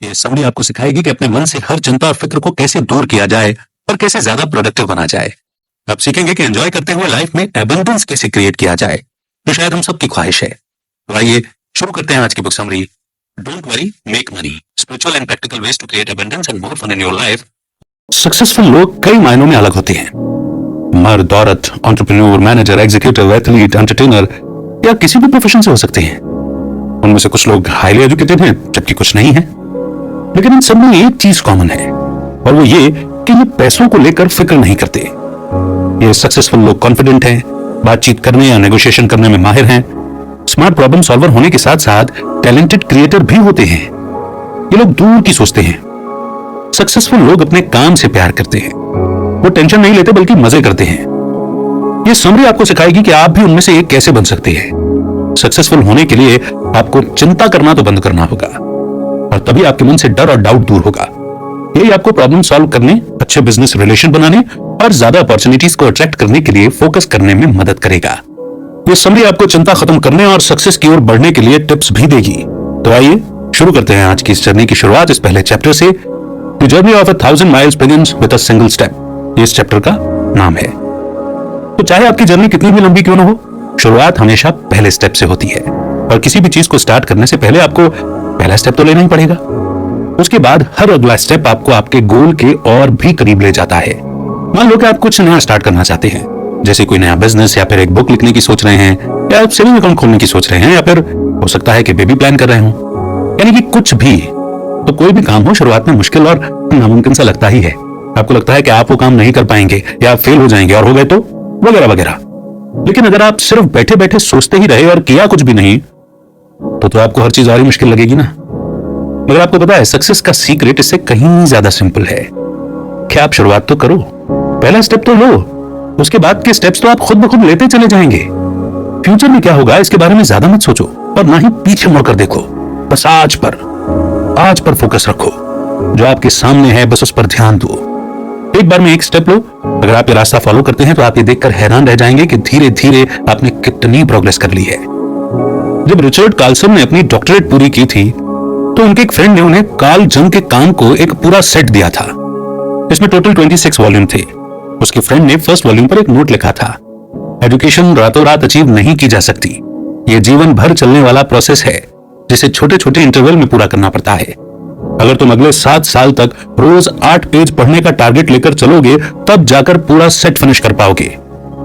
ये समरी आपको सिखाएगी कि अपने मन से हर चिंता और फिक्र को कैसे दूर किया जाए और कैसे ज्यादा प्रोडक्टिव बना जाए। आप सीखेंगे कि एंजॉय करते हुए लाइफ में एबंडेंस कैसे क्रिएट किया जाए, जो शायद हम सबकी ख्वाहिश है। तो आइए शुरू करते हैं आज की book summary, don't worry make money, spiritual and practical ways to create abundance and more fun in your life. Successful लोग कई मायनों में अलग होते हैं। मर्द, औरत, entrepreneur, manager, executive, athlete, entertainer या किसी भी प्रोफेशन से हो सकते हैं। उनमें से कुछ लोग हाईली एजुकेटेड हैं जबकि कुछ नहीं है, लेकिन इन सब में एक चीज कॉमन है और वो ये कि ये पैसों को लेकर फिक्र नहीं करते। ये सक्सेसफुल लोग कॉन्फिडेंट हैं, बातचीत करने या नेगोशिएशन करने में माहिर हैं, स्मार्ट प्रॉब्लम सॉल्वर होने के साथ साथ टैलेंटेड क्रिएटर भी होते हैं। ये लोग दूर की सोचते हैं। सक्सेसफुल लोग अपने काम से प्यार करते हैं, वो टेंशन नहीं लेते बल्कि मजे करते हैं। ये समरी आपको सिखाएगी कि आप भी उनमें से एक कैसे बन सकते हैं। सक्सेसफुल होने के लिए आपको चिंता करना तो बंद करना होगा और तभी आपके मन से डर और डाउट दूर होगा। यही आपको प्रॉब्लम सॉल्व करने, अच्छे बिजनेस रिलेशन बनाने और ज्यादा अपॉर्चुनिटीज को अट्रैक्ट करने के लिए फोकस करने में मदद करेगा। ये समरी आपको चिंता खत्म करने और सक्सेस की ओर बढ़ने के लिए टिप्स भी देगी। तो आइए शुरू करते हैं आज की इस जर्नी की शुरुआत इस पहले चैप्टर से। The journey of 1000 miles begins with a single step, ये इस चैप्टर का नाम है। तो चाहे आपकी जर्नी कितनी भी लंबी क्यों ना हो, शुरुआत हमेशा पहले स्टेप से होती है और किसी भी चीज को स्टार्ट करने से पहले आपको पहला स्टेप तो लेना ही पड़ेगा। उसके बाद हर अगला स्टेप आपको आपके गोल के और भी करीब ले जाता है। मान लो कि आप कुछ नया स्टार्ट करना चाहते हैं, जैसे कोई नया बिजनेस या फिर एक बुक लिखने की सोच रहे हैं या आप सेविंग अकाउंट खोलने की सोच रहे हैं या फिर हो सकता है कि बेबी प्लान कर रहे हो, यानी कि कुछ भी। तो कोई भी काम हो शुरुआत में मुश्किल और नामुमकिन सा लगता ही है। आपको लगता है कि आप वो काम नहीं कर पाएंगे या फेल हो जाएंगे और हो गए तो वगैरह वगैरह। लेकिन अगर आप सिर्फ बैठे बैठे सोचते ही रहे और किया कुछ भी नहीं तो आपको हर चीज और ही मुश्किल लगेगी ना। मगर आपको पता है सक्सेस का सीक्रेट इससे कहीं ज्यादा सिंपल है कि आप शुरुआत तो करो, पहला स्टेप तो लो, उसके बाद के स्टेप्स तो आप खुद ब खुद लेते चले जाएंगे। फ्यूचर में क्या होगा इसके बारे में ज्यादा मत सोचो और ना ही पीछे मुड़कर देखो, बस आज पर फोकस रखो। जो आपके सामने है बस उस पर ध्यान दो। एक बार में एक स्टेप लो। अगर आप ये रास्ता फॉलो करते हैं तो आप ये देखकर हैरान रह जाएंगे कि धीरे धीरे आपने कितनी प्रोग्रेस कर ली है। जब रिचर्ड कार्लसन ने अपनी डॉक्टरेट पूरी की थी तो उनके एक फ्रेंड ने उन्हें कार्ल जंग के काम को एक पूरा सेट दिया था। इसमें टोटल 26 वॉल्यूम थे। उसके फ्रेंड ने फर्स्ट वॉल्यूम पर एक नोट लिखा था, एजुकेशन रातों रात अचीव नहीं की जा सकती, ये जीवन भर चलने वाला प्रोसेस है जिसे छोटे छोटे इंटरवल में पूरा करना पड़ता है। अगर तुम अगले 7 साल तक रोज 8 पेज पढ़ने का टारगेट लेकर चलोगे तब जाकर पूरा सेट फिनिश कर पाओगे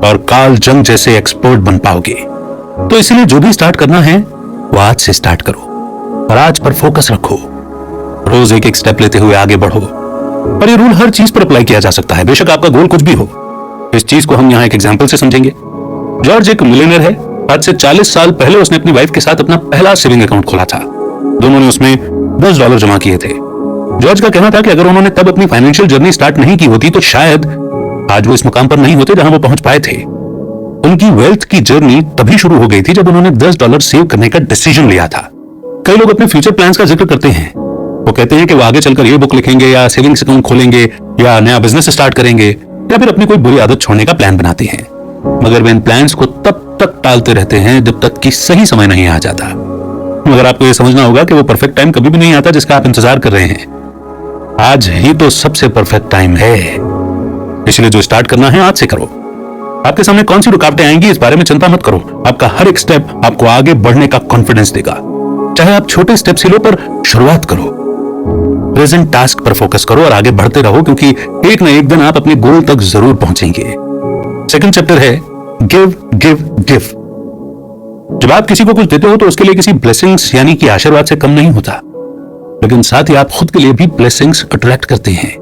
और कार्ल जंग जैसे एक्सपर्ट बन पाओगे। तो इसलिए जो भी स्टार्ट करना है वो आज से स्टार्ट करो और आज पर फोकस रखो। रोज एक एक स्टेप लेते हुए आगे बढ़ो। और ये रूल हर चीज पर अप्लाई किया जा सकता है, बेशक आपका गोल कुछ भी हो। इस चीज को हम यहाँ एक एग्जांपल से समझेंगे। जॉर्ज एक मिलियनर है। आज से 40 साल पहले उसने अपनी वाइफ के साथ अपना पहला सेविंग अकाउंट खोला था। दोनों ने उसमें $10 जमा किए थे। जॉर्ज का कहना था कि अगर उन्होंने तब अपनी फाइनेंशियल जर्नी स्टार्ट नहीं की होती तो शायद आज वो इस मुकाम पर नहीं होते जहां वो पहुंच पाए थे। उनकी वेल्थ की जर्नी तभी शुरू हो गई थी जब उन्होंने $10 सेव करने का डिसीजन लिया था। कई लोग अपने फ्यूचर प्लान्स का जिक्र करते हैं। वो कहते हैं कि वो आगे चलकर ये बुक लिखेंगे या सेविंग्स अकाउंट खोलेंगे या नया बिजनेस स्टार्ट करेंगे या फिर अपनी कोई बुरी आदत छोड़ने का प्लान बनाते हैं। मगर वे इन प्लान्स को तब तक टालते रहते हैं जब तक कि सही समय नहीं आ जाता। मगर आपको यह समझना होगा कि वो परफेक्ट टाइम कभी भी नहीं आता जिसका आप इंतजार कर रहे हैं। आज ही तो सबसे परफेक्ट टाइम है। इसलिए जो स्टार्ट करना है आज से करो। आपके सामने कौन सी रुकावटें आएंगी इस बारे में चिंता मत करो। आपका हर एक स्टेप आपको आगे बढ़ने का कॉन्फिडेंस देगा। चाहे आप छोटे स्टेप से लो पर शुरुआत करो। प्रेजेंट टास्क पर फोकस करो और आगे बढ़ते रहो क्योंकि एक न एक दिन आप अपने गोल तक जरूर पहुंचेंगे। सेकंड चैप्टर है गिव गिव गिव। जब आप किसी को कुछ देते हो तो उसके लिए किसी ब्लेसिंग्स यानी कि आशीर्वाद से कम नहीं होता, लेकिन साथ ही आप खुद के लिए भी ब्लेसिंग्स अट्रैक्ट करते हैं।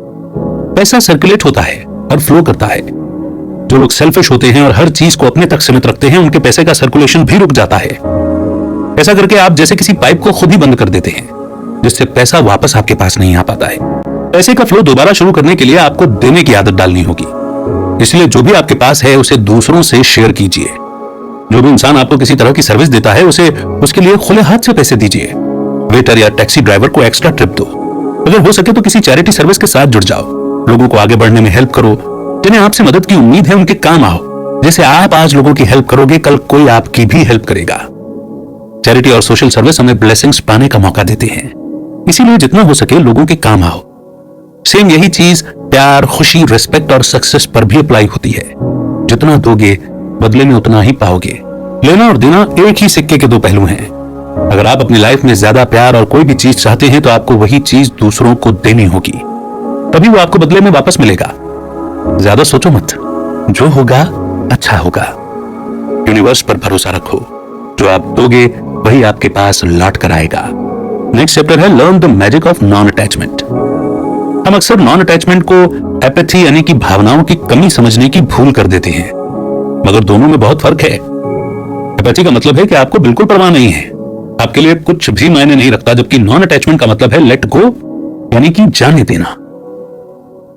पैसा सर्कुलेट होता है और फ्लो करता है। जो लोग सेल्फिश होते हैं और हर चीज को अपने तक सीमित रखते हैं उनके पैसे का सर्कुलेशन भी रुक जाता है। ऐसा करके आप जैसे किसी पाइप को खुद ही बंद कर देते हैं जिससे पैसा वापस आपके पास नहीं आ पाता है। पैसे का फ्लो दोबारा शुरू करने के लिए आपको देने की आदत डालनी होगी। इसलिए जो भी आपके पास है उसे दूसरों से शेयर कीजिए। जो भी इंसान आपको किसी तरह की सर्विस देता है उसे उसके लिए खुले हाथ से पैसे दीजिए। वेटर या टैक्सी ड्राइवर को एक्स्ट्रा ट्रिप दो। अगर हो सके तो किसी चैरिटी सर्विस के साथ जुड़ जाओ। लोगों को आगे बढ़ने में हेल्प करो। जिन्हें आपसे मदद की उम्मीद है उनके काम आओ। जैसे आप आज लोगों की हेल्प करोगे कल कोई आपकी भी हेल्प करेगा। चैरिटी और सोशल सर्विस हमें ब्लेसिंग्स पाने का मौका देते हैं। इसीलिए जितना हो सके लोगों के काम आओ। सेम यही चीज प्यार, खुशी, रिस्पेक्ट और सक्सेस पर भी अप्लाई होती है। जितना दोगे बदले में उतना ही पाओगे। लेना और देना एक ही सिक्के के दो पहलू हैं। अगर आप अपनी लाइफ में ज्यादा प्यार और कोई भी चीज चाहते हैं तो आपको वही चीज दूसरों को देनी होगी, तभी वो आपको बदले में वापस मिलेगा। ज्यादा सोचो मत, जो होगा अच्छा होगा। यूनिवर्स पर भरोसा रखो, जो आप दोगे वही आपके पास लौट कर आएगा। नेक्स्ट चैप्टर है learn the magic of non attachment. हम अक्सर नॉन अटैचमेंट को एपैथी यानी कि भावनाओं की कमी समझने की भूल कर देते हैं, मगर दोनों में बहुत फर्क है। एपैथी का मतलब है कि आपको बिल्कुल परवाह नहीं है, आपके लिए कुछ भी मायने नहीं रखता, जबकि नॉन अटैचमेंट का मतलब है लेट गो यानी कि जाने देना।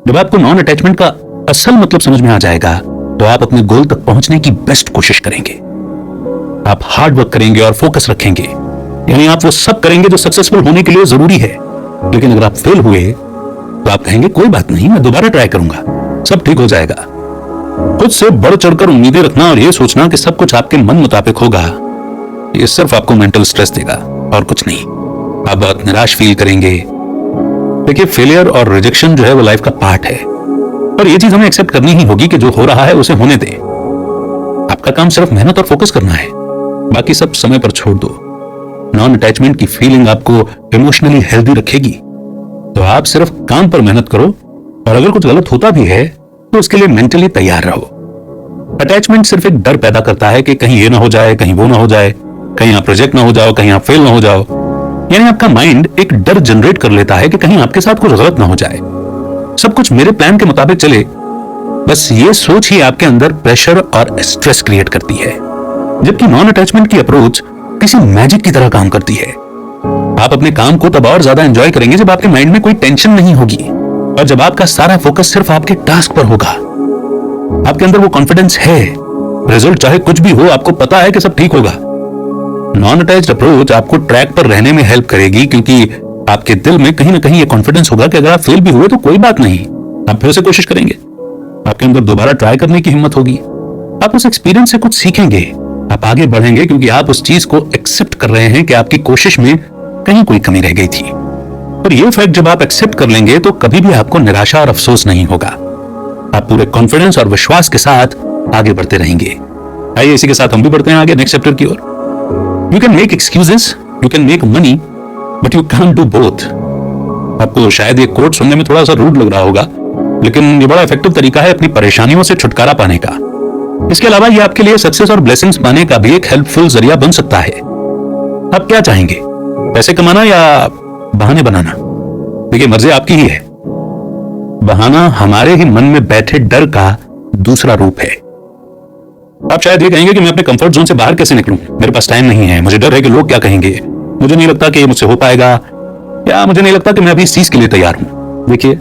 जब आपको नॉन अटैचमेंट का असल मतलब समझ में आ जाएगा तो आप अपने गोल तक पहुंचने की बेस्ट कोशिश करेंगे। आप हार्ड वर्क करेंगे और फोकस रखेंगे, यानी आप वो सब करेंगे जो सक्सेसफुल होने के लिए जरूरी है। लेकिन अगर आप फेल हुए तो आप कहेंगे कोई बात नहीं, मैं दोबारा ट्राई करूंगा, सब ठीक हो जाएगा। खुद से बढ़ चढ़कर उम्मीदें रखना और यह सोचना कि सब कुछ आपके मन मुताबिक होगा, ये सिर्फ आपको मेंटल स्ट्रेस देगा और कुछ नहीं। आप बहुत निराश फील करेंगे। देखिए, फेलियर और रिजेक्शन जो है वो लाइफ का पार्ट है, और ये चीज हमें एक्सेप्ट करनी ही होगी कि जो हो रहा है उसे होने दे। आपका काम सिर्फ मेहनत और फोकस करना है, बाकी सब समय पर छोड़ दो। नॉन अटैचमेंट की फीलिंग आपको इमोशनली हेल्दी रखेगी, तो आप सिर्फ काम पर मेहनत करो, और अगर कुछ गलत होता भी है तो उसके लिए मेंटली तैयार रहो। अटैचमेंट सिर्फ एक डर पैदा करता है कि कहीं ये ना हो जाए, कहीं वो ना हो जाए, कहीं आप प्रोजेक्ट ना हो जाओ, कहीं आप फेल ना हो जाओ। यानी आपका माइंड एक डर जनरेट कर लेता है कि कहीं आपके साथ कुछ गलत ना हो जाए, सब कुछ मेरे प्लान के मुताबिक चले। बस ये सोच ही आपके अंदर प्रेशर और स्ट्रेस क्रिएट करती है, जबकि नॉन अटैचमेंट की अप्रोच किसी मैजिक की तरह काम करती है। आप अपने काम को तब और ज्यादा एंजॉय करेंगे जब आपके माइंड में कोई टेंशन नहीं होगी, और जब आपका सारा फोकस सिर्फ आपके टास्क पर होगा। आपके अंदर वो कॉन्फिडेंस है, रिजल्ट चाहे कुछ भी हो, आपको पता है कि सब ठीक होगा। नॉन अटैच्ड अप्रोच आपको ट्रैक पर रहने में हेल्प करेगी, क्योंकि आपके दिल में कहीं ना कहीं ये कॉन्फिडेंस होगा कि अगर आप फेल भी हुए तो कोई बात नहीं, आप फिर से कोशिश करेंगे। आपके अंदर दोबारा ट्राई करने की हिम्मत होगी। आप उस एक्सपीरियंस से कुछ सीखेंगे, आप आगे बढ़ेंगे, क्योंकि आप उस चीज को एक्सेप्ट कर रहे हैं कि आपकी कोशिश में कहीं कोई कमी रह गई थी। और ये फैक्ट जब आप एक्सेप्ट कर लेंगे तो कभी भी आपको निराशा और अफसोस नहीं होगा। आप पूरे कॉन्फिडेंस और विश्वास के साथ आगे बढ़ते रहेंगे। आइए इसी के साथ हम भी बढ़ते हैं आगे नेक्स्ट चैप्टर की ओर। You can make excuses, you can make money, but you can't do both. आपको शायद ये कोट सुनने में थोड़ा सा रूड लग रहा होगा, लेकिन ये बड़ा इफेक्टिव तरीका है अपनी परेशानियों से छुटकारा पाने का। इसके अलावा ये आपके लिए सक्सेस और ब्लेसिंग्स पाने का भी एक हेल्पफुल जरिया बन सकता है। आप क्या चाहेंगे, पैसे कमाना या बहाने बनाना? देखिए, मर्जी आपकी ही है। बहाना हमारे ही मन में बैठे डर का दूसरा रूप है। आप शायद ये कहेंगे कि मैं अपने कंफर्ट जोन से बाहर कैसे निकलूं, मेरे पास टाइम नहीं है, मुझे डर है कि लोग क्या कहेंगे, मुझे नहीं लगता कि ये मुझसे हो पाएगा, या मुझे नहीं लगता कि मैं अभी इस चीज के लिए तैयार हूं। देखिए,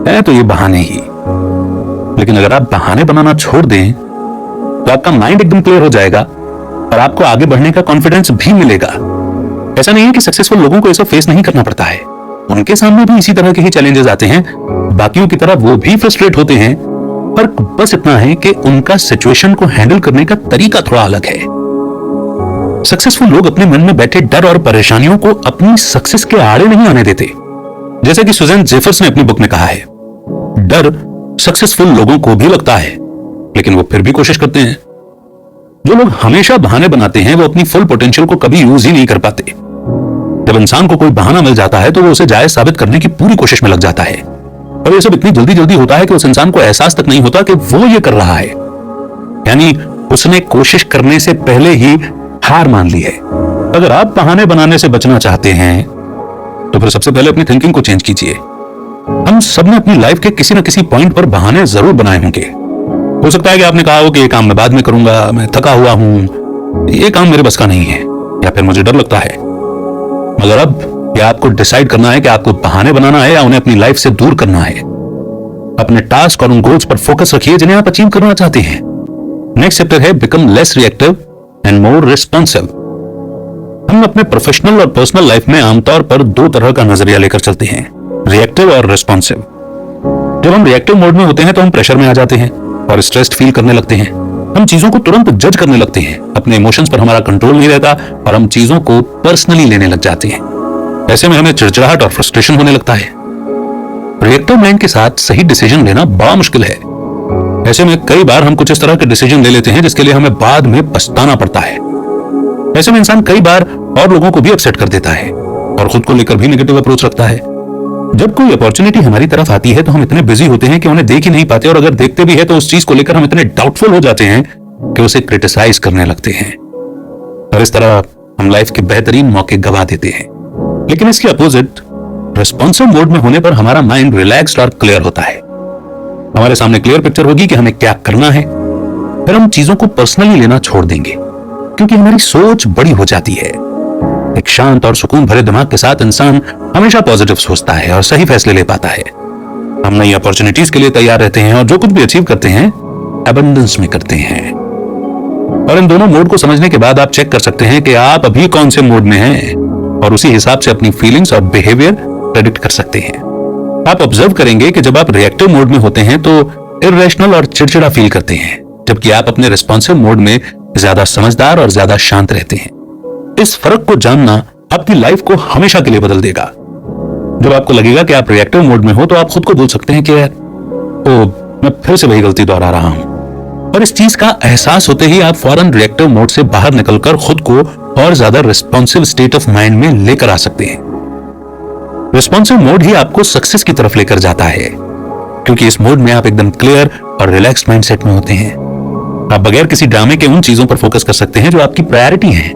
है तो ये बहाने ही, लेकिन अगर आप बहाने बनाना छोड़ दें तो आपका माइंड एकदम क्लियर हो जाएगा और आपको आगे बढ़ने का कॉन्फिडेंस भी मिलेगा। ऐसा नहीं है कि सक्सेसफुल लोगों को ये सब फेस नहीं करना पड़ता है, उनके सामने भी इसी तरह के ही चैलेंजेस आते हैं, बाकियों की तरह वो भी फ्रस्ट्रेट होते हैं। फर्क बस इतना है कि उनका सिचुएशन को हैंडल करने का तरीका थोड़ा अलग है। सक्सेसफुल लोग अपने मन में बैठे डर और परेशानियों को अपनी सक्सेस के आड़े नहीं आने देते। जैसा कि सुजैन जेफर्स ने अपनी बुक में कहा है, डर सक्सेसफुल लोगों को भी लगता है, लेकिन वो फिर भी कोशिश करते हैं। जो लोग हमेशा बहाने बनाते हैं वो अपनी फुल पोटेंशियल को कभी यूज ही नहीं कर पाते। जब इंसान को कोई बहाना मिल जाता है तो वो उसे जायज साबित करने की पूरी कोशिश में लग जाता है, और ये सब इतनी जल्दी जल्दी होता है कि उस इंसान को एहसास तक नहीं होता कि वो ये कर रहा है, यानी उसने कोशिश करने से पहले ही हार मान ली है। अगर आप बहाने बनाने से बचना चाहते हैं तो फिर सबसे पहले अपनी थिंकिंग को चेंज कीजिए। हम सबने अपनी लाइफ के किसी न किसी पॉइंट पर बहाने जरूर बनाए होंगे। हो सकता है कि आपने कहा हो कि ये काम मैं बाद में करूंगा, मैं थका हुआ हूं, ये काम मेरे बस का नहीं है, या फिर मुझे डर लगता है। मगर अब या आपको डिसाइड करना है कि आपको बहाने बनाना है या उन्हें अपनी लाइफ से दूर करना है। अपने टास्क और उन गोल्स पर फोकस रखिए जिन्हें आप अचीव करना चाहते हैं। नेक्स्ट चैप्टर है become less reactive and more responsive. हम अपने प्रोफेशनल और पर्सनल लाइफ में आमतौर पर दो तरह का नजरिया लेकर चलते हैं, रिएक्टिव और रिस्पॉन्सिव। जब हम रिएक्टिव मोड में होते हैं तो हम प्रेशर में आ जाते हैं और स्ट्रेस्ड फील करने लगते हैं। हम चीजों को तुरंत जज करने लगते हैं, अपने इमोशंस पर हमारा कंट्रोल नहीं रहता और हम चीजों को पर्सनली लेने लग जाते हैं। ऐसे में हमें चिड़चिड़ाहट और फ्रस्ट्रेशन होने लगता है। रिएक्टिव माइंड के साथ सही डिसीजन लेना बड़ा मुश्किल है। ऐसे में कई बार हम कुछ इस तरह के डिसीजन ले लेते हैं जिसके लिए हमें बाद में पछताना पड़ता है। ऐसे में इंसान कई बार और लोगों को भी अपसेट कर देता है और खुद को लेकर भी नेगेटिव अप्रोच रखता है। जब कोई अपॉर्चुनिटी हमारी तरफ आती है तो हम इतने बिजी होते हैं कि उन्हें देख ही नहीं पाते, और अगर देखते भी है तो उस चीज को लेकर हम इतने डाउटफुल हो जाते हैं कि उसे क्रिटिसाइज करने लगते हैं, और इस तरह हम लाइफ के बेहतरीन मौके गवा देते हैं। लेकिन इसके अपोजिट रिस्पॉन्सिव मोड में होने पर हमारा माइंड रिलैक्स्ड और क्लियर होता है। हमारे सामने क्लियर पिक्चर होगी कि हमें क्या करना है। फिर हम चीजों को पर्सनली लेना छोड़ देंगे क्योंकि हमारी सोच बड़ी हो जाती है। एक शांत और सुकून भरे दिमाग के साथ इंसान हमेशा पॉजिटिव सोचता है और सही फैसले ले पाता है। हम नई अपॉर्चुनिटीज के लिए तैयार रहते हैं और जो कुछ भी अचीव करते हैं एबंडेंस में करते हैं। और इन दोनों मोड को समझने के बाद आप चेक कर सकते हैं कि आप अभी कौन से मोड में हैं और उसी हिसाब से अपनी फीलिंग्स और बिहेवियर प्रेडिक्ट कर सकते हैं। आप ऑब्जर्व करेंगे कि जब आप रिएक्टिव मोड में होते हैं तो इरेशनल और चिड़चिड़ा फील करते हैं, जबकि आप अपने रिस्पॉन्सिव मोड में ज्यादा समझदार और ज्यादा शांत रहते हैं। इस फर्क को जानना आपकी लाइफ को हमेशा के लिए बदल देगा। जब आपको लगेगा कि आप रिएक्टिव मोड में हो तो आप खुद को बोल सकते हैं कि ओ, मैं फिर से वही गलती दोहरा रहा हूं। और इस चीज का एहसास होते ही आप फौरन रिएक्टिव मोड से बाहर निकलकर खुद को और ज्यादा रिस्पॉन्सिव स्टेट ऑफ माइंड में लेकर आ सकते हैं। रिस्पॉन्सिव मोड ही आपको सक्सेस की तरफ लेकर जाता है, क्योंकि इस मोड में आप एकदम क्लियर और रिलैक्स्ड माइंडसेट में होते हैं। आप बगैर किसी ड्रामे के उन चीजों पर फोकस कर सकते हैं जो आपकी प्रायोरिटी हैं।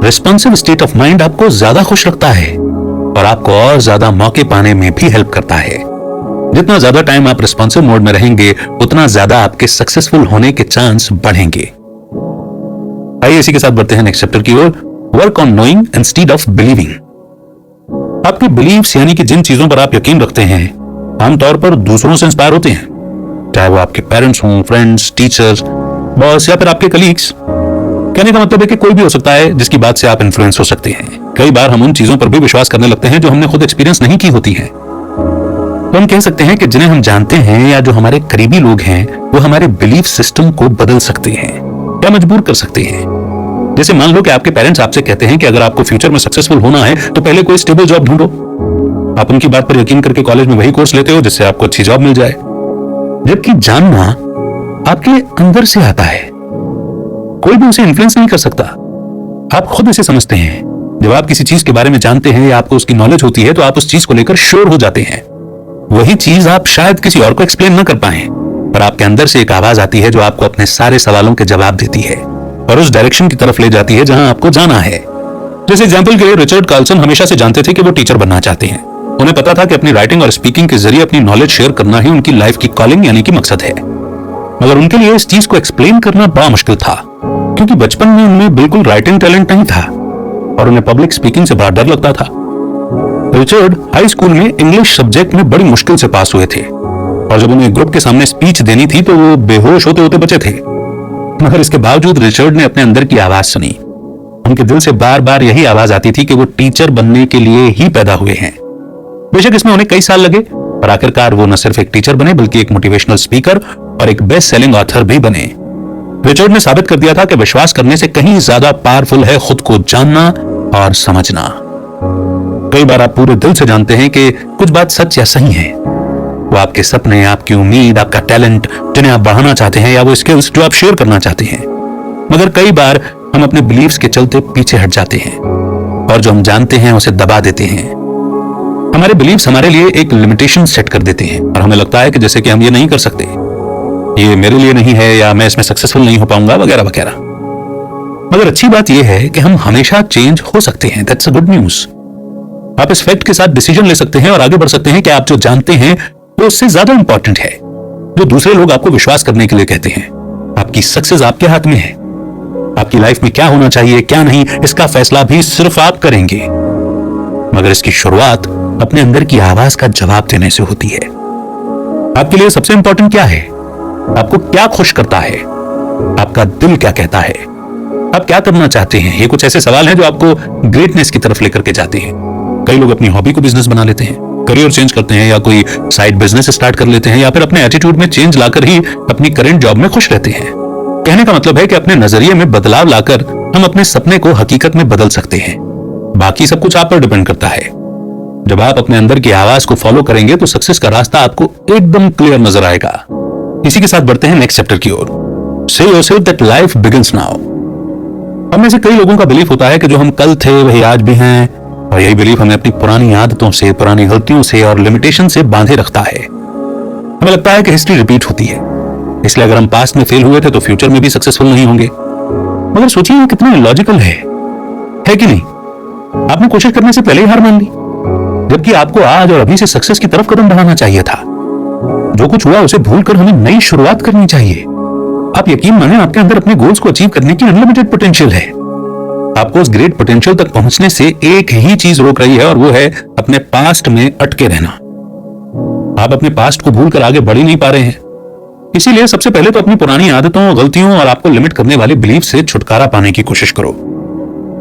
रिस्पॉन्सिव स्टेट ऑफ माइंड आपको ज्यादा खुश रखता है और आपको और ज्यादा मौके पाने में भी हेल्प करता है। जितना ज्यादा टाइम आप रिस्पॉन्सिव मोड में रहेंगे उतना ज्यादा आपके सक्सेसफुल होने के चांस बढ़ेंगे। आइए इसी के साथ बढ़ते हैं नेक्स्ट चैप्टर की ओर, work on knowing instead of believing. आपके बिलीव्स यानी कि जिन चीजों पर आप यकीन रखते हैं आमतौर पर दूसरों से इंस्पायर होते हैं, चाहे वो आपके पेरेंट्स हों, फ्रेंड्स, टीचर्स, बॉस या फिर आपके कलीग्स। कहने का मतलब है कि कोई भी हो सकता है जिसकी बात से आप इन्फ्लुएंस हो सकते हैं। कई बार हम उन चीजों पर भी विश्वास करने लगते हैं जो हमने खुद एक्सपीरियंस नहीं की होती हैं। तो हम कह सकते हैं कि जिन्हें हम जानते हैं या जो हमारे करीबी लोग हैं वो हमारे बिलीफ सिस्टम को बदल सकते हैं या मजबूर कर सकते हैं। जैसे मान लो कि आपके पेरेंट्स आपसे कहते हैं कि अगर आपको फ्यूचर में सक्सेसफुल होना है तो पहले कोई स्टेबल जॉब ढूंढो। आप उनकी बात पर यकीन करके कॉलेज में वही कोर्स लेते हो जिससे आपको अच्छी जॉब मिल जाए, जबकि जानना आपके अंदर से आता है, कोई भी उसे इन्फ्लुएंस नहीं कर सकता। आप खुद इसे समझते हैं। जब आप किसी चीज के बारे में जानते हैं या आपको उसकी नॉलेज होती है तो आप उस चीज को लेकर श्योर हो जाते हैं। वही चीज आप शायद किसी और को एक्सप्लेन न कर पाए, पर आपके अंदर से एक आवाज आती है जो आपको अपने सारे सवालों के जवाब देती है और उस डायरेक्शन की तरफ ले जाती है जहां आपको जाना है। जैसे एग्जांपल के लिए रिचर्ड कार्लसन हमेशा से जानते थे कि वो टीचर बनना चाहते हैं। उन्हें पता था कि अपनी राइटिंग और स्पीकिंग के जरिए अपनी नॉलेज शेयर करना ही उनकी लाइफ की कॉलिंग यानी कि मकसद है, मगर उनके लिए इस चीज को एक्सप्लेन करना बड़ा मुश्किल था क्योंकि बचपन में उनमें बिल्कुल राइटिंग टैलेंट नहीं था और उन्हें पब्लिक स्पीकिंग से बड़ा डर लगता था। रिचर्ड हाई स्कूल में इंग्लिश सब्जेक्ट में बड़ी मुश्किल से पास हुए थे और जब उन्हें ग्रुप के सामने स्पीच देनी थी तो वो बेहोश होते होते बचे थे, मगर इसके बावजूद रिचर्ड ने अपने अंदर की आवाज सुनी। उनके दिल से बार बार यही आवाज आती थी कि वो टीचर बनने के लिए ही पैदा हुए हैं। बेशक इसमें उन्हें कई साल लगे, पर आखिरकार वो न सिर्फ एक टीचर बने बल्कि एक मोटिवेशनल स्पीकर और एक बेस्ट सेलिंग ऑथर भी बने। रिचर्ड ने साबित कर दिया था कि विश्वास करने से कहीं ज्यादा पावरफुल है खुद को जानना और समझना। कई बार आप पूरे दिल से जानते हैं कि कुछ बात सच या सही है। वो आपके सपने, आपकी उम्मीद, आपका टैलेंट जिन्हें आप बढ़ाना चाहते हैं या वो स्किल्स जो आप शेयर करना चाहते हैं, मगर कई बार हम अपने बिलीव्स के चलते पीछे हट जाते हैं और जो हम जानते हैं उसे दबा देते हैं। हमारे बिलीव्स हमारे लिए एक लिमिटेशन सेट कर देते हैं और हमें लगता है कि जैसे कि हम ये नहीं कर सकते, ये मेरे लिए नहीं है या मैं इसमें सक्सेसफुल नहीं हो पाऊंगा वगैरह वगैरह। मगर अच्छी बात यह है कि हम हमेशा चेंज हो सकते हैं। That's a good news. आप इस फैक्ट के साथ डिसीजन ले सकते हैं और आगे बढ़ सकते हैं कि आप जो जानते हैं वो उससे ज्यादा इंपॉर्टेंट है जो दूसरे लोग आपको विश्वास करने के लिए कहते हैं। आपकी सक्सेस आपके हाथ में है। आपकी लाइफ में क्या होना चाहिए क्या नहीं इसका फैसला भी सिर्फ आप करेंगे, मगर इसकी शुरुआत अपने अंदर की आवाज का जवाब देने से होती है। आपके लिए सबसे इंपॉर्टेंट क्या है? आपको क्या खुश करता है? आपका दिल क्या कहता है? आप क्या करना चाहते हैं? ये कुछ ऐसे सवाल हैं जो आपको ग्रेटनेस की तरफ लेकर के जाते हैं। कई लोग अपनी हॉबी को बिजनेस बना लेते हैं, करियर चेंज करते हैं या कोई साइड बिजनेस स्टार्ट कर लेते हैं या फिर अपने एटीट्यूड में चेंज लाकर ही अपनी करंट जॉब में खुश रहते हैं। कहने का मतलब है कि अपने नजरिए में बदलाव लाकर हम अपने सपने को हकीकत में बदल सकते हैं। बाकी सब कुछ आप पर डिपेंड करता है। जब आप अपने अंदर की आवाज को फॉलो करेंगे तो सक्सेस का रास्ता आपको एकदम क्लियर नजर आएगा। इसी के साथ बढ़ते हैं नेक्स्ट चैप्टर की ओर। से yourself that life begins now. हम में से कई लोगों का बिलीफ होता है कि जो हम कल थे वही आज भी हैं, और यही बिलीफ हमें अपनी पुरानी आदतों से, पुरानी गलतियों से और लिमिटेशन से बांधे रखता है। हमें लगता है कि हिस्ट्री रिपीट होती है, इसलिए अगर हम पास्ट में फेल हुए थे तो फ्यूचर में भी सक्सेसफुल नहीं होंगे। मगर सोचिए ये कितना इलॉजिकल है कि नहीं? आपने कोशिश करने से पहले ही हार मान ली, जबकि आपको आज और अभी से सक्सेस की तरफ कदम बढ़ाना चाहिए था। जो कुछ हुआ उसे भूलकर हमें नई शुरुआत करनी चाहिए। आप यकीन माने, आपके अंदर अपने गोल्स को अचीव करने की अनलिमिटेड पोटेंशियल है। आपको उस ग्रेट पोटेंशियल तक पहुंचने से एक ही चीज रोक रही है, और वो है अपने पास्ट में अटके रहना। आप अपने पास्ट को भूलकर आगे बढ़ ही नहीं पा रहे हैं। इसीलिए सबसे पहले तो अपनी पुरानी आदतों, गलतियों और आपको लिमिट करने वाले बिलीफ से छुटकारा पाने की कोशिश करो।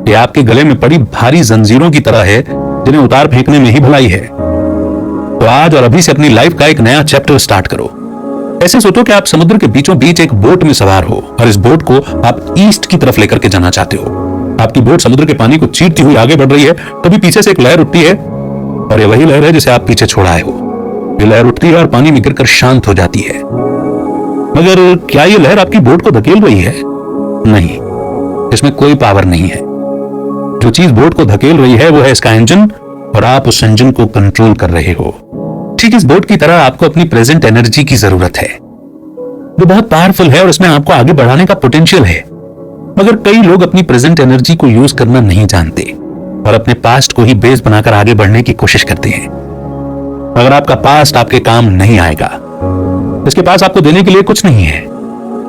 ये आपके गले में पड़ी भारी जंजीरों की तरह है, जिन्हें उतार फेंकने में ही भलाई है। तो आज और अभी से अपनी लाइफ का एक नया चैप्टर स्टार्ट करो। ऐसे सोचो कि आप समुद्र के बीचों बीच एक बोट में सवार हो, और इस बोट को आप ईस्ट की तरफ लेकर के जाना चाहते हो। आपकी बोट समुद्र के पानी को चीरती हुई आगे बढ़ रही है, तभी पीछे से एक लहर उठती है, और ये वही लहर है जिसे आप पीछे छोड़ आए हो। ये लहर उठती है और पानी में गिरकर शांत हो जाती है। मगर क्या ये लहर आपकी बोट को धकेल रही है? नहीं, इसमें कोई पावर नहीं है। जो चीज बोट को धकेल रही है वो है इसका इंजन, और आप उस इंजन को कंट्रोल कर रहे हो। ठीक इस बोट की तरह आपको अपनी प्रेजेंट एनर्जी की जरूरत है, जो बहुत पावरफुल है और इसमें आपको आगे बढ़ाने का पोटेंशियल है। मगर कई लोग अपनी प्रेजेंट एनर्जी को यूज करना नहीं जानते और अपने पास्ट को ही बेस बनाकर आगे बढ़ने की कोशिश करते हैं। अगर आपका पास्ट आपके काम नहीं आएगा, इसके पास आपको देने के लिए कुछ नहीं है।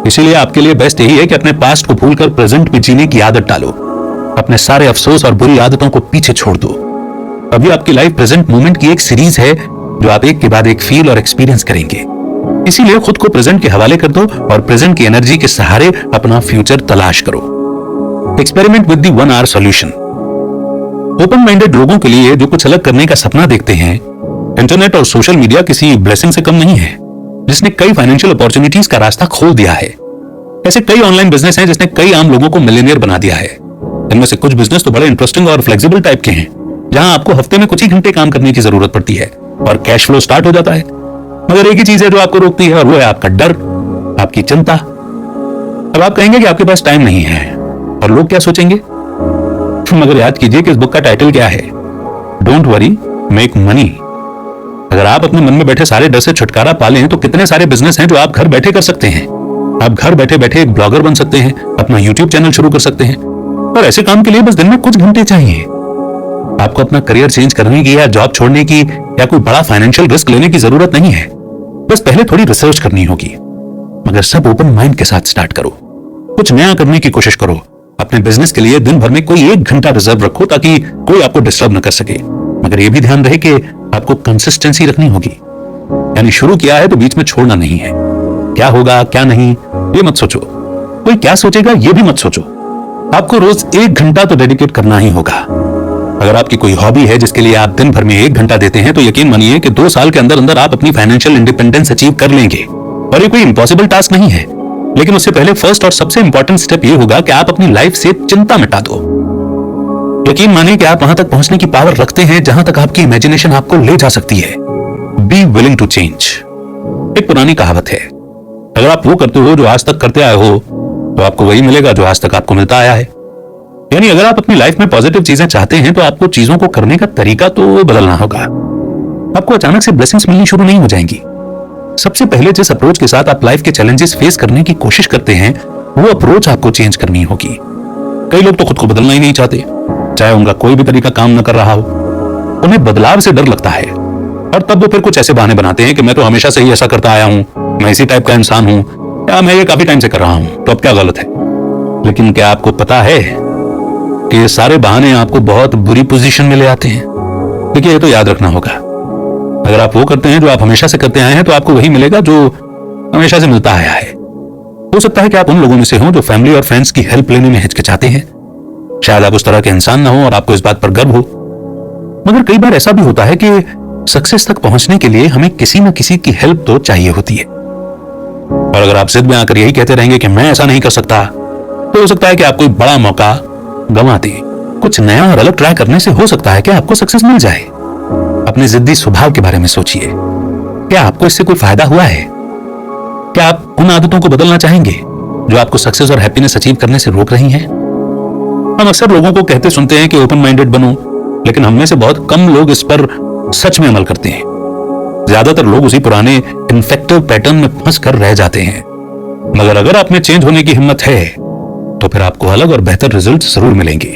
इसीलिए आपके लिए बेस्ट यही है कि अपने पास्ट को भूलकर प्रेजेंट में जीने की आदत डालो। अपने सारे अफसोस और बुरी आदतों को पीछे छोड़ दो। अभी आपकी लाइफ प्रेजेंट मोमेंट की एक सीरीज है, जो आप एक के बाद एक फील और एक्सपीरियंस करेंगे। इसीलिए खुद को प्रेजेंट के हवाले कर दो और प्रेजेंट की एनर्जी के सहारे अपना फ्यूचर तलाश करो। Experiment with the 1 hour solution. Open minded लोगों के लिए जो कुछ अलग करने का सपना देखते हैं, इंटरनेट और सोशल मीडिया किसी ब्लेसिंग से कम नहीं है, जिसने कई फाइनेंशियल अपॉर्चुनिटीज का रास्ता खोल दिया है। ऐसे कई ऑनलाइन बिजनेस हैं जिसने कई आम लोगों को मिलियनियर बना दिया है। इनमें से कुछ बिजनेस तो बड़े इंटरेस्टिंग और फ्लेक्सिबल टाइप के हैं, जहां आपको हफ्ते में कुछ ही घंटे काम करने की जरूरत पड़ती है और कैश फ्लो स्टार्ट हो जाता है। मगर एक ही चीज है जो आपको रोकती है, और वो है आपका डर, आपकी चिंता। अब आप कहेंगे कि आपके पास टाइम नहीं है, और लोग क्या सोचेंगे? मगर याद कीजिए कि इस बुक का टाइटल क्या है? Don't worry, make money. अगर आप अपने मन में बैठे सारे डर से छुटकारा पा लें तो कितने सारे बिजनेस हैं जो आप घर बैठे कर सकते हैं। आप घर बैठे बैठे एक ब्लॉगर बन सकते हैं, अपना यूट्यूब चैनल शुरू कर सकते हैं, और ऐसे काम के लिए बस दिन में कुछ घंटे चाहिए। आपको अपना करियर चेंज करने की या जॉब छोड़ने की या कोई बड़ा फाइनेंशियल रिस्क लेने की जरूरत नहीं है। बस पहले थोड़ी रिसर्च करनी होगी, मगर सब ओपन माइंड के साथ स्टार्ट करो। कुछ नया करने की कोशिश करो। अपने बिजनेस के लिए दिन भर में कोई 1 घंटा रिजर्व रखो, ताकि कोई आपको डिस्टर्ब न कर सके। मगर यह भी ध्यान रहे कि आपको कंसिस्टेंसी रखनी होगी, यानी शुरू किया है तो बीच में छोड़ना नहीं है। क्या होगा क्या नहीं ये मत सोचो, कोई क्या सोचेगा ये भी मत सोचो। आपको रोज 1 घंटा तो डेडिकेट करना ही होगा। अगर आपकी कोई हॉबी है जिसके लिए आप दिन भर में 1 घंटा देते हैं, तो यकीन मानिए कि 2 साल के अंदर अंदर आप अपनी फाइनेंशियल इंडिपेंडेंस अचीव कर लेंगे। और ये कोई इम्पॉसिबल टास्क नहीं है, लेकिन उससे पहले फर्स्ट और सबसे इंपॉर्टेंट स्टेप ये होगा कि आप अपनी लाइफ से चिंता मिटा दो। यकीन मानिए कि आप वहां तक पहुंचने की पावर रखते हैं जहां तक आपकी इमेजिनेशन आपको ले जा सकती है। Be willing to change. एक पुरानी कहावत है, अगर आप वो करते हो जो आज तक करते आए हो, तो आपको वही मिलेगा जो आज तक आपको मिलता आया है। यानी अगर आप अपनी लाइफ में पॉजिटिव चीजें चाहते हैं, तो आपको चीजों को करने का तरीका तो बदलना होगा। आपको अचानक से ब्लेसिंग्स मिलनी शुरू नहीं हो जाएंगी। सबसे पहले जिस अप्रोच के साथ आप लाइफ के चैलेंजेस फेस करने की कोशिश करते हैं, वो अप्रोच आपको चेंज करनी होगी। कई लोग तो खुद को बदलना ही नहीं चाहते, चाहे उनका कोई भी तरीका काम न कर रहा हो। उन्हें बदलाव से डर लगता है, और तब वो फिर कुछ ऐसे बहाने बनाते हैं कि मैं तो हमेशा से ही ऐसा करता आया हूं, मैं इसी टाइप का इंसान हूं, या मैं ये काफी टाइम से कर रहा हूं, तो अब क्या गलत है। लेकिन क्या आपको पता है कि ये सारे बहाने आपको बहुत बुरी पोजीशन में ले आते हैं? देखिए, ये तो याद रखना होगा। अगर आप वो करते हैं जो आप हमेशा से करते आए हैं, तो आपको वही मिलेगा जो हमेशा से मिलता आया है। हो सकता है कि आप उन लोगों में से हों जो फैमिली और फ्रेंड्स की हेल्प लेने में हिचकिचाते हैं। शायद आप उस तरह के इंसान ना हो और आपको इस बात पर गर्व हो। मगर कई बार ऐसा भी होता है कि सक्सेस तक पहुंचने के लिए हमें किसी न किसी की हेल्प तो चाहिए होती है। और अगर आप जिद में आकर यही कहते रहेंगे कि मैं ऐसा नहीं कर सकता, तो हो सकता है कि आप कोई बड़ा मौका गंवा दें, कुछ नया और अलग ट्राई करने से हो सकता है कि आपको सक्सेस मिल जाए। अपने जिद्दी स्वभाव के बारे में सोचिए, क्या आपको इससे कोई फायदा हुआ है? क्या आप उन आदतों को बदलना चाहेंगे जो आपको सक्सेस और हैप्पीनेस अचीव करने से रोक रही हैं? हम अक्सर लोगों को कहते सुनते हैं कि ओपन माइंडेड बनो, लेकिन हम में से बहुत कम लोग इस पर सच में अमल करते हैं। ज्यादातर लोग उसी पुराने इन्फेक्टिव पैटर्न में फंस कर रह जाते हैं। मगर अगर आप में चेंज होने की हिम्मत है तो फिर आपको अलग और बेहतर रिजल्ट जरूर मिलेंगे।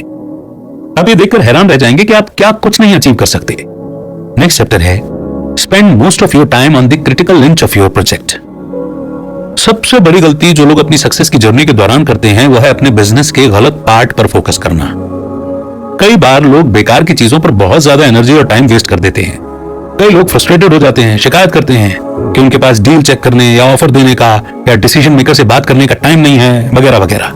आप ये देखकर हैरान रह जाएंगे कि आप क्या कुछ नहीं अचीव कर सकते। नेक्स्ट चैप्टर है spend most of your time on the critical inch of your project. सबसे बड़ी गलती जो लोग अपनी सक्सेस की जर्नी के दौरान करते हैं वह है अपने बिजनेस के गलत पार्ट पर फोकस करना। कई बार लोग बेकार की चीजों पर बहुत ज्यादा एनर्जी और टाइम वेस्ट कर देते हैं। कई लोग फ्रस्ट्रेटेड हो जाते हैं, शिकायत करते हैं कि उनके पास डील चेक करने या ऑफर देने का या डिसीजन मेकर से बात करने का टाइम नहीं है, वगैरह वगैरह।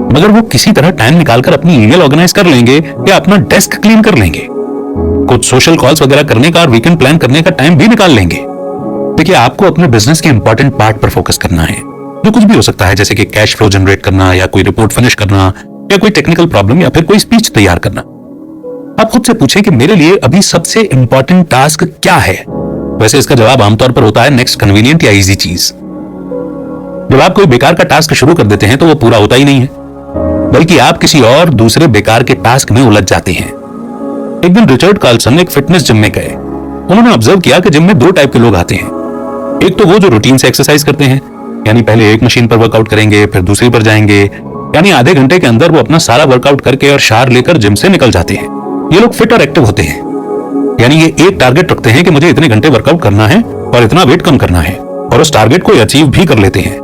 मगर वो किसी तरह टाइम निकालकर अपनी ईमेल ऑर्गेनाइज कर लेंगे या अपना डेस्क क्लीन कर लेंगे, कुछ सोशल कॉल्स वगैरह करने का और वीकेंड प्लान करने का टाइम भी निकाल लेंगे। देखिए, आपको अपने बिजनेस के इंपॉर्टेंट पार्ट पर फोकस करना है, जो कुछ भी हो सकता है, जैसे कि कैश फ्लो जनरेट करना या कोई रिपोर्ट फिनिश करना या कोई टेक्निकल प्रॉब्लम या फिर कोई स्पीच तैयार करना। आप खुद से पूछें कि मेरे लिए अभी सबसे इंपॉर्टेंट टास्क क्या है। वैसे इसका जवाब आमतौर पर होता है नेक्स्ट कन्वीनियंट या इजी चीज। जब आप कोई बेकार का टास्क शुरू कर देते हैं तो वो पूरा होता ही नहीं है, बल्कि आप किसी और दूसरे बेकार के टास्क में उलझ जाते हैं। एक दिन रिचर्ड कार्लसन एक फिटनेस जिम में गए। उन्होंने ऑब्जर्व किया कि जिम में दो टाइप के लोग आते हैं। एक तो वो जो रूटीन से एक्सरसाइज करते हैं, यानी पहले एक मशीन पर वर्कआउट करेंगे, फिर दूसरी पर जाएंगे, यानी आधे घंटे के अंदर वो अपना सारा वर्कआउट करके और शार लेकर जिम से निकल जाते हैं। ये लोग फिट और एक्टिव होते हैं, यानी ये एक टारगेट रखते हैं कि मुझे इतने घंटे वर्कआउट करना है और इतना वेट कम करना है, और उस टारगेट को अचीव भी कर लेते हैं।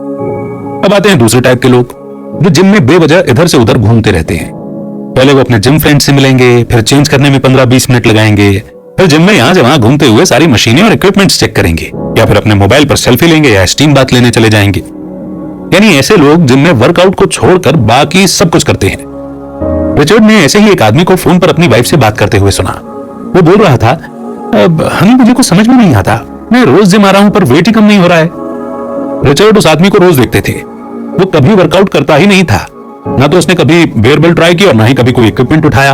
अब आते हैं दूसरे टाइप के लोग जो जिम में बेवजह इधर से उधर घूमते रहते हैं। पहले वो अपने जिम फ्रेंड से मिलेंगे, फिर चेंज करने में 15-20 मिनट लगाएंगे, फिर जिम में यहां से वहां घूमते हुए सारी मशीनें और इक्विपमेंट्स चेक करेंगे, या फिर अपने मोबाइल पर सेल्फी लेंगे या स्टीम बात लेने चले जाएंगे। यानी ऐसे लोग जिम में वर्कआउट को छोड़कर बाकी सब कुछ करते हैं। रिचर्ड ने ऐसे ही एक आदमी को फोन पर अपनी वाइफ से बात करते हुए सुना। वो बोल रहा था, हनी मुझे कुछ समझ में नहीं आता, मैं रोज जिम आ रहा हूं पर वेट ही कम नहीं हो रहा है। रिचर्ड उस आदमी को रोज देखते थे। वो कभी वर्कआउट करता ही नहीं था, ना तो उसने कभी बेयरबेल ट्राई की और ना ही कभी कोई इक्विपमेंट उठाया।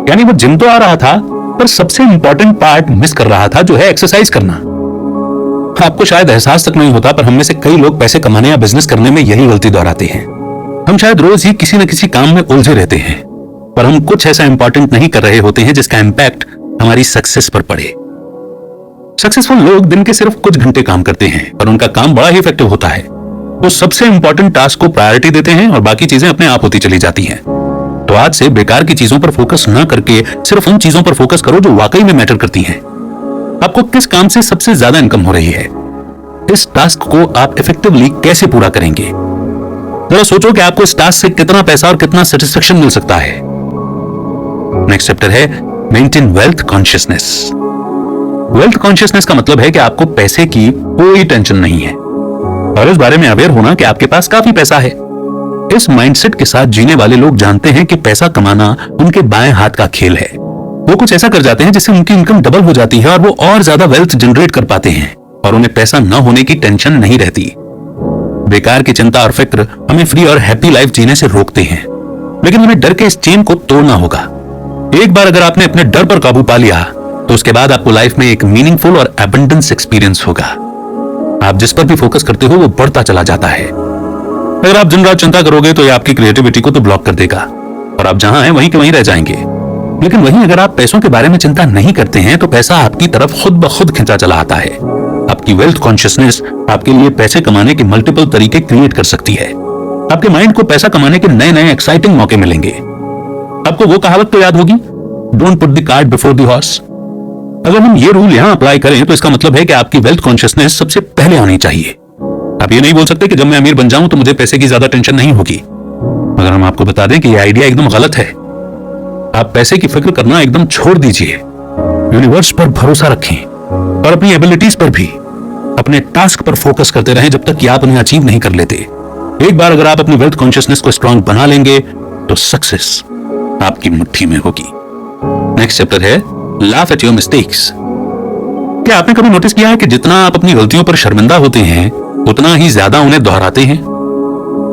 यानी वो जिम तो आ रहा था पर सबसे इंपॉर्टेंट पार्ट मिस कर रहा था, जो है एक्सरसाइज करना। आपको शायद एहसास तक नहीं होता, पर हम में से कई लोग पैसे कमाने या बिजनेस करने में यही गलती दोहराते हैं। हम शायद रोज ही किसी न किसी काम में उलझे रहते हैं, पर हम कुछ ऐसा इंपॉर्टेंट नहीं कर रहे होते हैं जिसका इंपैक्ट हमारी सक्सेस पर पड़े। सक्सेसफुल लोग दिन के सिर्फ कुछ घंटे काम करते हैं, पर उनका काम बड़ा ही इफेक्टिव होता है। वो सबसे इंपॉर्टेंट टास्क को प्रायोरिटी देते हैं और बाकी चीजें अपने आप होती चली जाती हैं। तो आज से बेकार की चीजों पर फोकस न करके सिर्फ उन चीजों पर फोकस करो जो वाकई में मैटर करती हैं। आपको किस काम से सबसे ज्यादा इनकम हो रही है, इस टास्क को आप इफेक्टिवली कैसे पूरा करेंगे। जरा सोचो कि आपको इस टास्क से कितना पैसा और कितना सेटिस्फेक्शन मिल सकता है। नेक्स्ट चैप्टर है maintain wealth consciousness. Wealth consciousness का मतलब है कि आपको पैसे की कोई टेंशन नहीं है और इस बारे में अवेयर होना कि आपके पास काफी पैसा है। इस माइंडसेट के साथ जीने वाले लोग जानते हैं कि पैसा कमाना उनके बाएं हाथ का खेल है। वो कुछ ऐसा कर जाते हैं जिससे उनकी इनकम डबल हो जाती है और वो और ज्यादा वेल्थ जनरेट कर पाते हैं और उन्हें पैसा न होने की टेंशन नहीं रहती। बेकार की चिंता और फिक्र हमें फ्री और हैप्पी लाइफ जीने से रोकते हैं, लेकिन हमें डर के इस चेन को तोड़ना होगा। एक बार अगर आपने अपने डर पर काबू पा लिया तो उसके बाद आपको लाइफ में एक मीनिंगफुल और एबंडेंस एक्सपीरियंस होगा। आप जिस पर भी फोकस करते हो वो बढ़ता चला जाता है। अगर आप दिन रात चिंता करोगे तो ये आपकी क्रिएटिविटी को तो ब्लॉक कर देगा और आप जहां हैं वहीं के वहीं रह जाएंगे। लेकिन वहीं अगर आप पैसों के बारे में चिंता नहीं करते हैं तो पैसा आपकी तरफ खुद ब खुद खिंचा चला आता है। आपकी वेल्थ कॉन्शियसनेस आपके लिए पैसे कमाने के मल्टीपल तरीके क्रिएट कर सकती है। आपके माइंड को पैसा कमाने के नए नए एक्साइटिंग मौके मिलेंगे। आपको वो कहावत तो याद होगी, don't put the cart before the horse. अगर हम ये रूल यहां अप्लाई करें तो इसका मतलब है कि आपकी वेल्थ कॉन्शियसनेस सबसे पहले आनी चाहिए। आप ये नहीं बोल सकते कि जब मैं अमीर बन जाऊं तो मुझे पैसे की ज्यादा टेंशन नहीं होगी। मगर हम आपको बता दें कि यह आइडिया एकदम गलत है। आप पैसे की फिक्र करना एकदम छोड़ दीजिए। यूनिवर्स पर भरोसा रखें और अपनी एबिलिटीज पर भी, अपने टास्क पर फोकस करते रहें जब तक कि आप उन्हें अचीव नहीं कर लेते। एक बार अगर आप अपनी वेल्थ कॉन्शियसनेस को स्ट्रांग बना लेंगे तो सक्सेस आपकी मुट्ठी में होगी। नेक्स्ट चैप्टर है लाफ एट योर मिस्टेक्स। क्या आपने कभी नोटिस किया है कि जितना आप अपनी गलतियों पर शर्मिंदा होते हैं उतना ही ज्यादा उन्हें दोहराते हैं?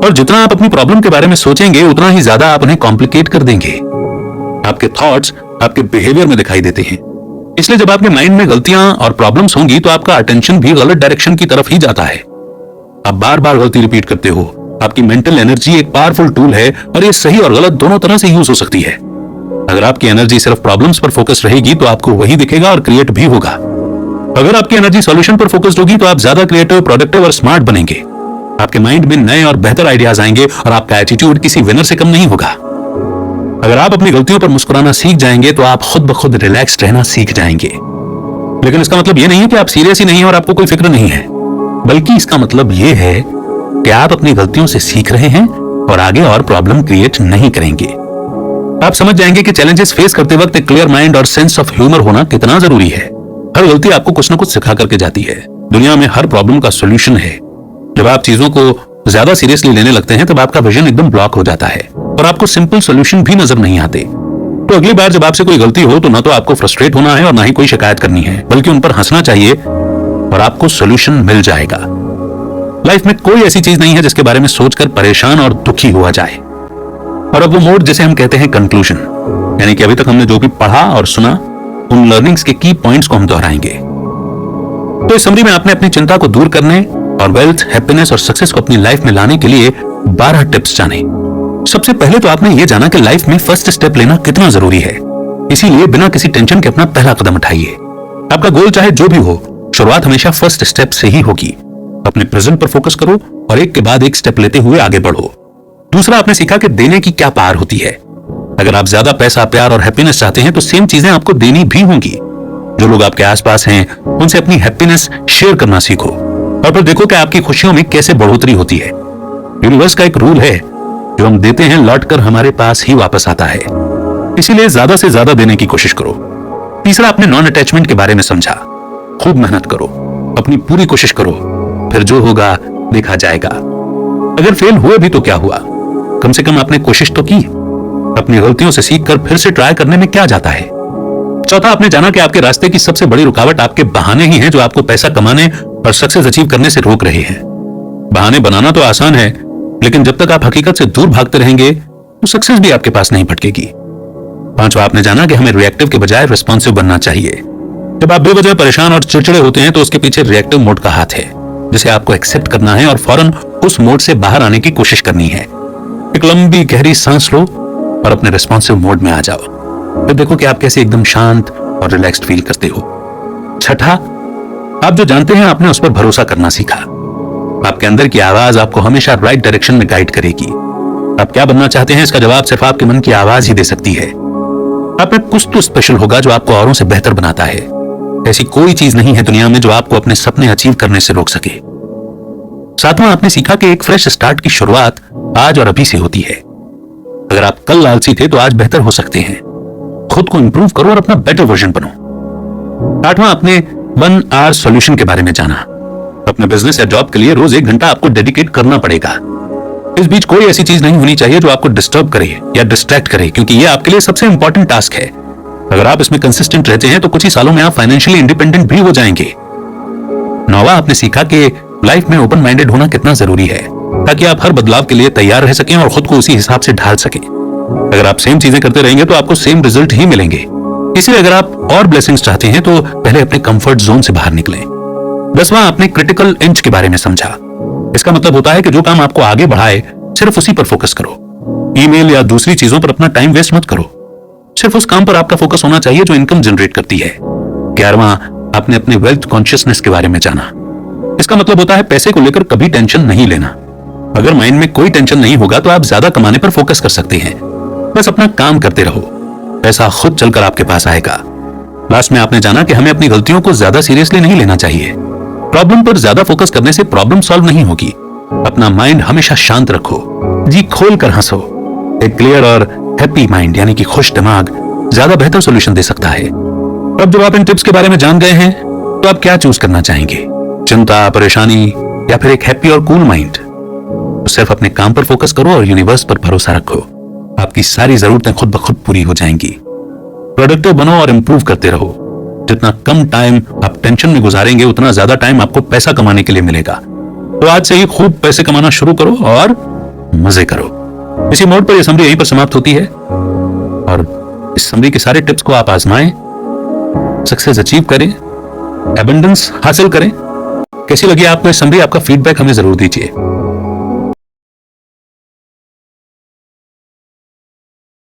और जितना आप अपनी प्रॉब्लम के बारे में सोचेंगे उतना ही ज्यादा आप उन्हें कॉम्प्लिकेट कर देंगे। आपके थॉट्स आपके बिहेवियर में दिखाई देते हैं। इसलिए जब आपके माइंड में गलतियां और प्रॉब्लम्स होंगी तो आपका अटेंशन भी गलत डायरेक्शन की तरफ ही जाता है। आप बार बार गलती रिपीट करते हो। आपकी मेंटल एनर्जी एक पावरफुल टूल है और ये सही और गलत दोनों तरह से यूज हो सकती है। अगर आपकी एनर्जी सिर्फ प्रॉब्लम्स पर फोकस रहेगी तो आपको वही दिखेगा और क्रिएट भी होगा। अगर आपकी एनर्जी सॉल्यूशन पर फोकस्ड होगी तो आप ज्यादा क्रिएटिव, प्रोडक्टिव और स्मार्ट बनेंगे। आपके माइंड में नए और बेहतर आइडियाज आएंगे और आपका एटीट्यूड किसी विनर से कम नहीं होगा। अगर आप अपनी गलतियों पर मुस्कुराना सीख जाएंगे तो आप खुद ब खुद रिलैक्स्ड रहना सीख जाएंगे। लेकिन इसका मतलब यह नहीं है कि आप सीरियस ही नहीं हैं और आपको कोई फिक्र नहीं है, बल्कि इसका मतलब यह है कि आप अपनी गलतियों से सीख रहे हैं और आगे और प्रॉब्लम क्रिएट नहीं करेंगे। आप समझ जाएंगे कि चैलेंजेस फेस करते वक्त एक क्लियर माइंड और सेंस ऑफ ह्यूमर होना कितना जरूरी है। हर गलती आपको कुछ ना कुछ सिखा करके जाती है। दुनिया में हर प्रॉब्लम का सॉल्यूशन है। जब आप चीजों को ज्यादा सीरियसली लेने लगते हैं तब आपका विजन एकदम ब्लॉक हो जाता है और आपको सिंपल सॉल्यूशन भी नजर नहीं आते। तो अगली बार जब आपसे कोई गलती हो तो ना तो आपको फ्रस्ट्रेट होना है और ना ही कोई शिकायत करनी है, बल्कि उन पर हंसना चाहिए और आपको सॉल्यूशन मिल जाएगा। लाइफ में कोई ऐसी चीज नहीं है जिसके बारे में सोचकर परेशान और दुखी हुआ जाए। और अब वो मोड जिसे हम कहते हैं कंक्लूजन, यानी कि अभी तक हमने जो भी पढ़ा और सुना उन लर्निंग्स के की पॉइंट्स को हम दोहराएंगे। तो इस समरी में आपने अपनी चिंता को दूर करने और वेल्थ, हैप्पीनेस और सक्सेस को अपनी लाइफ में लाने के लिए 12 टिप्स जाने। सबसे पहले तो आपने ये जाना कि लाइफ में फर्स्ट स्टेप लेना कितना जरूरी है। इसीलिए बिना किसी टेंशन के अपना पहला कदम उठाइए। आपका गोल चाहे जो भी हो, शुरुआत हमेशा फर्स्ट स्टेप से ही होगी। अपने प्रेजेंट पर फोकस करो और एक के बाद एक स्टेप लेते हुए आगे बढ़ो। दूसरा, आपने सीखा कि देने की क्या पावर होती है। अगर आप ज्यादा पैसा, प्यार और हैप्पीनेस चाहते हैं तो सेम चीजें आपको देनी भी होंगी। जो लोग आपके आसपास हैं उनसे अपनी हैप्पीनेस शेयर करना सीखो और फिर देखो कि आपकी खुशियों में कैसे बढ़ोतरी होती है। यूनिवर्स का एक रूल है, जो हम देते हैं लौटकर हमारे पास ही वापस आता है। इसीलिए ज्यादा से ज्यादा देने की कोशिश करो। तीसरा, आपने नॉन अटैचमेंट के बारे में समझा। खूब मेहनत करो, अपनी पूरी कोशिश करो, फिर जो होगा देखा जाएगा। अगर फेल हुए भी तो क्या हुआ, कम से कम आपने कोशिश तो की। अपनी गलतियों से सीखकर फिर से ट्राई करने में क्या जाता है। चौथा, आपने जाना कि आपके रास्ते की सबसे बड़ी रुकावट आपके बहाने ही हैं, जो आपको पैसा कमाने और सक्सेस अचीव करने से रोक रहे हैं। बहाने बनाना तो आसान है, लेकिन जब तक आप हकीकत से दूर भागते रहेंगे तो सक्सेस भी आपके पास नहीं भटकेगी। पांचवा, आपने जाना कि हमें रिएक्टिव के बजाय रिस्पॉन्सिव बनना चाहिए। जब आप बेवजह परेशान और चिड़चिड़े होते हैं तो उसके पीछे रिएक्टिव मोड का हाथ है, जिसे आपको एक्सेप्ट करना है और फौरन उस मोड से बाहर आने की कोशिश करनी है। एक लंबी गहरी सांस लो और अपने रिस्पॉन्सिव मोड में आ जाओ। फिर देखो कि आप कैसे एकदम शांत और रिलैक्स्ड फील करते हो। छठा, आप जो जानते हैं आपने उस पर भरोसा करना सीखा। आपके अंदर की आवाज आपको हमेशा राइट डायरेक्शन में गाइड करेगी। आप क्या बनना चाहते हैं इसका जवाब सिर्फ आपके मन की आवाज ही दे सकती है। आप में कुछ तो स्पेशल होगा जो आपको औरों से बेहतर बनाता है। ऐसी कोई चीज नहीं है दुनिया में जो आपको अपने सपने अचीव करने से रोक सके। सातवां, आपने सीखा कि एक फ्रेश स्टार्ट की शुरुआत आज और अभी से होती है। अगर आप कल आलसी थे तो आज बेहतर हो सकते हैं। खुद को इंप्रूव करो और अपना बेटर वर्जन बनो। आठवां, आपने 1 आवर सॉल्यूशन के बारे में जाना। अपने बिजनेस या जॉब के लिए रोज 1 घंटा आपको डेडिकेट करना पड़ेगा। इस बीच कोई ऐसी चीज नहीं होनी चाहिए जो आपको डिस्टर्ब करे या डिस्ट्रैक्ट करे, क्योंकि यह आपके लिए सबसे इंपॉर्टेंट टास्क है। अगर आप इसमें कंसिस्टेंट रहते हैं तो कुछ ही सालों में आप फाइनेंशियली इंडिपेंडेंट भी हो जाएंगे। नौवां, आपने सीखा कि लाइफ में ओपन माइंडेड होना कितना जरूरी है, ताकि आप हर बदलाव के लिए तैयार रह सकें और खुद को उसी हिसाब से ढाल सकें। अगर आप सेम चीजें करते रहेंगे तो आपको सेम रिजल्ट ही मिलेंगे। इसलिए अगर आप और ब्लेसिंग्स चाहते हैं तो पहले अपने कंफर्ट जोन से बाहर निकलें। 10वां, आपने क्रिटिकल इंच के बारे में समझा। इसका मतलब होता है कि जो काम आपको आगे बढ़ाए सिर्फ उसी पर फोकस करो। ईमेल या दूसरी चीजों पर अपना टाइम वेस्ट मत करो। सिर्फ उस काम पर आपका फोकस होना चाहिए जो इनकम जनरेट करती है। 11वां, आपने अपने वेल्थ कॉन्शियसनेस के बारे में जाना। इसका मतलब होता है पैसे को लेकर कभी टेंशन नहीं लेना। अगर माइंड में कोई टेंशन नहीं होगा तो आप ज्यादा कमाने पर फोकस कर सकते हैं। बस अपना काम करते रहो, पैसा खुद चलकर आपके पास आएगा। लास्ट में आपने जाना कि हमें अपनी गलतियों को ज्यादा सीरियसली नहीं लेना चाहिए। प्रॉब्लम पर ज्यादा फोकस करने से प्रॉब्लम सॉल्व नहीं होगी। अपना माइंड हमेशा शांत रखो, जी खोल कर हंसो। एक क्लियर और हैप्पी माइंड यानी कि खुश दिमाग ज्यादा बेहतर सॉल्यूशन दे सकता है। अब जब आप इन टिप्स के बारे में जान गए हैं तो आप क्या चूज करना चाहेंगे, चिंता, परेशानी या फिर एक हैप्पी और कूल माइंड? तो सिर्फ अपने काम पर फोकस करो और यूनिवर्स पर भरोसा रखो। आपकी सारी जरूरतें खुद ब खुद पूरी हो जाएंगी। प्रोडक्टिव बनो और इंप्रूव करते रहो। जितना कम टाइम आप टेंशन में गुजारेंगे उतना ज्यादा टाइम आपको पैसा कमाने के लिए मिलेगा। तो आज से ही खूब पैसे कमाना शुरू करो और मजे करो। इसी मोड पर यह समरी यहीं पर समाप्त होती है और इस समरी के सारे टिप्स को आप आजमाएं, सक्सेस अचीव करें, एबंडेंस हासिल करें। कैसी लगी आपको इस समरी? आपका फीडबैक हमें जरूर दीजिए।